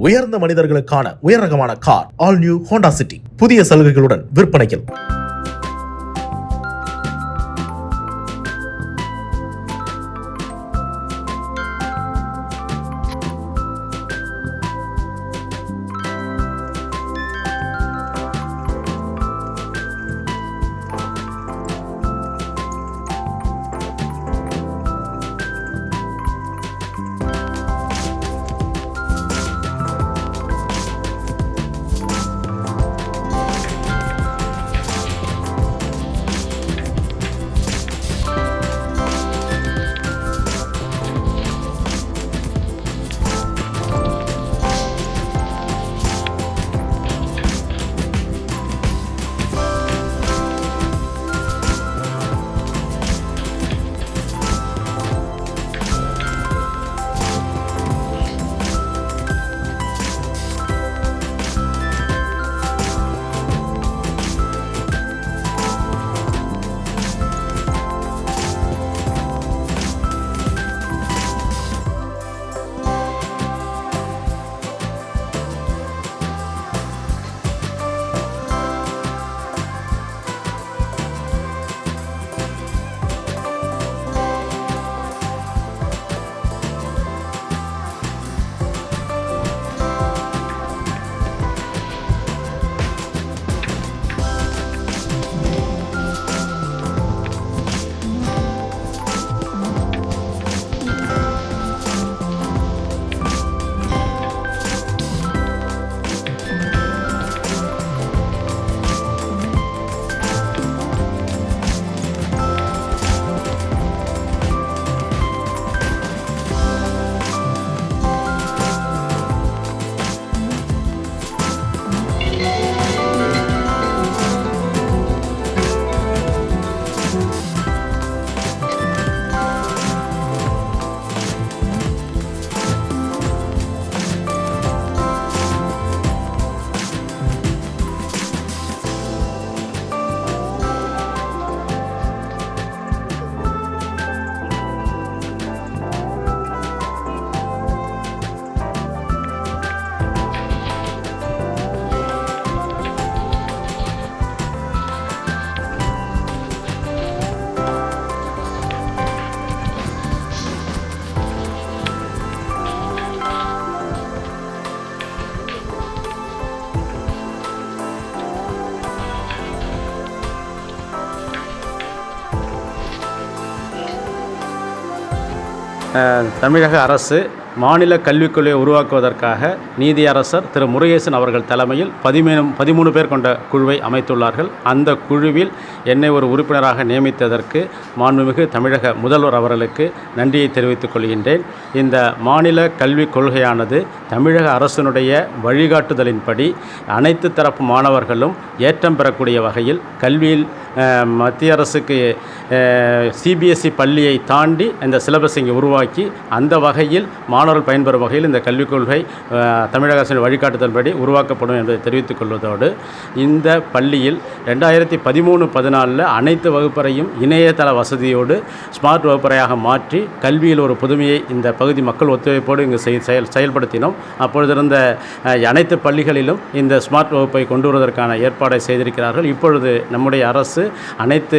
உயர்ந்த மனிதர்களுக்கான உயர் ரகமான car all new Honda City புதிய சலுகைகளுடன் விற்பனையில். தமிழக அரசு மாநில கல்விக் கொள்கையை உருவாக்குவதற்காக நீதியரசர் திரு முருகேசன் அவர்கள் தலைமையில் 13 பேர் கொண்ட குழுவை அமைத்துள்ளார்கள். அந்த குழுவில் என்னை ஒரு உறுப்பினராக நியமித்ததற்கு மாண்புமிகு தமிழக முதல்வர் அவர்களுக்கு நன்றியை தெரிவித்துக் கொள்கின்றேன். இந்த மாநில கல்விக் கொள்கையானது தமிழக அரசினுடைய வழிகாட்டுதலின்படி அனைத்து தரப்பு மாணவர்களும் ஏற்றம் பெறக்கூடிய வகையில் கல்வியில் மத்திய அரசுக்கு சிபிஎஸ்இ பள்ளியை தாண்டி இந்த சிலபஸ் இங்கே உருவாக்கி அந்த வகையில் மாணவர்கள் பயன்பெறும் வகையில் இந்த கல்விக் கொள்கை தமிழக அரசின் வழிகாட்டுதல்படி உருவாக்கப்படும் என்பதை தெரிவித்துக் கொள்வதோடு, இந்த பள்ளியில் 2013-14 அனைத்து வகுப்பறையும் இணையதள வசதியோடு ஸ்மார்ட் வகுப்பறையாக மாற்றி கல்வியில் ஒரு புதுமையை இந்த பகுதி மக்கள் ஒத்துழைப்போடு இங்கு செயல்படுத்தினோம். அப்பொழுது இருந்த அனைத்து பள்ளிகளிலும் இந்த ஸ்மார்ட் வகுப்பை கொண்டு வருவதற்கான ஏற்பாடை செய்திருக்கிறார்கள். இப்பொழுது நம்முடைய அரசு அனைத்து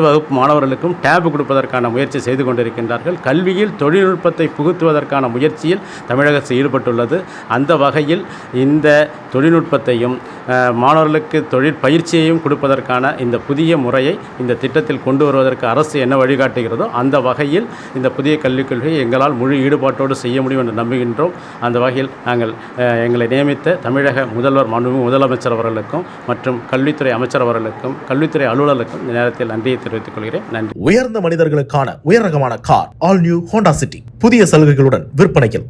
வகுப்பு மாணவர்களுக்கும் டேப் கொடுப்பதற்கான முயற்சி செய்து கொண்டிருக்கின்றார்கள். கல்வியில் தொழில்நுட்பத்தை புகுத்துவதற்கான முயற்சியில் தமிழக அரசு ஈடுபட்டுள்ளது. அந்த வகையில் இந்த தொழில்நுட்பத்தையும் மாணவர்களுக்கு தொழில் பயிற்சியையும் கொடுப்பதற்கான இந்த புதிய முறையை இந்த திட்டத்தில் கொண்டு வருவதற்கு அரசு என்ன வழிகாட்டுகிறதோ அந்த வகையில் இந்த புதிய கல்விக் கொள்கையை எங்களால் முழு ஈடுபாட்டோடு செய்ய முடியும் என்று நம்புகின்றோம். அந்த வகையில் நாங்கள் எங்களை நியமித்த தமிழக முதல்வர் மாண்புமிகு முதலமைச்சர் அவர்களுக்கும் மற்றும் கல்வித்துறை அமைச்சர் அவர்களுக்கும் கல்வித்துறை அலுவலருக்கும் இந்த நேரத்தில் நன்றியை தெரிவித்துக் கொள்கிறேன். நன்றி. உயர்ந்த மனிதர்களுக்கான உயர் ரகமான car all new Honda City புதிய சலுகைகளுடன் விற்பனையில்.